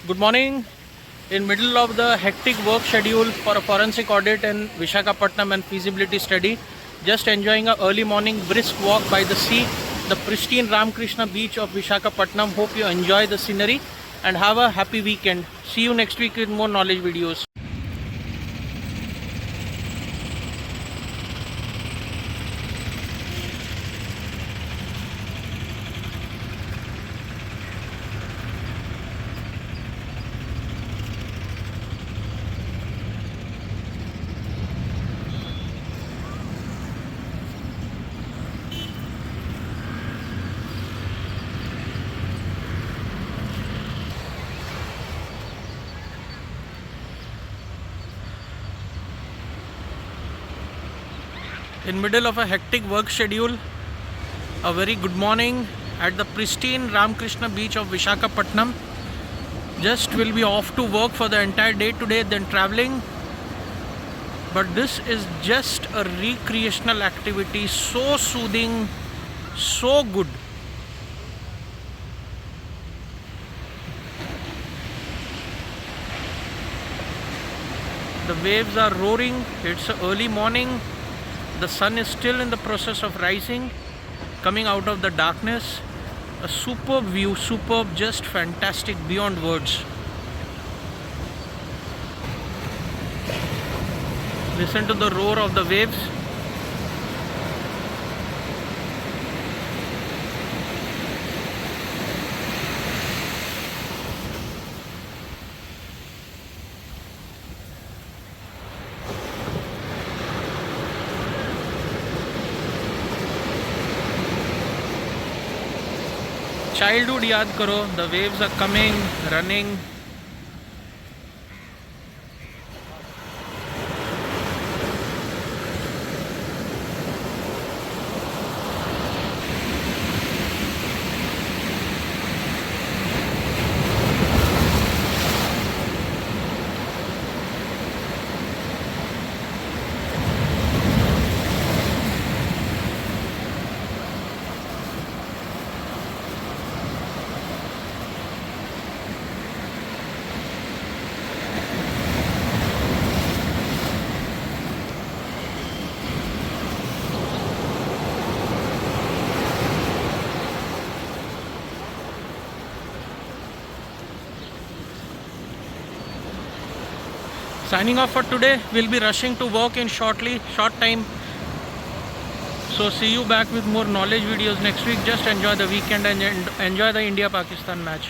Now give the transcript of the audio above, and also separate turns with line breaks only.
Good morning. In middle of the hectic work schedule for a forensic audit in Visakhapatnam and feasibility study, just enjoying a early morning brisk walk by the sea, the pristine Ramakrishna beach of Visakhapatnam. Hope you enjoy the scenery and have a happy weekend. See you next week with more knowledge videos. In middle of a hectic work schedule, a very good morning at the pristine Ramakrishna beach of Visakhapatnam. Just will be off to work for the entire day today, then traveling. But this is just a recreational activity, so soothing, so good. The waves are roaring. It's early morning. The sun is still in the process of rising, coming out of the darkness. A superb view, superb, just fantastic beyond words. Listen to the roar of the waves. Childhood yaad karo, the waves are coming, running. Signing off for today. We'll be rushing to work in short time. So see you back with more knowledge videos next week. Just enjoy the weekend and enjoy the India-Pakistan match.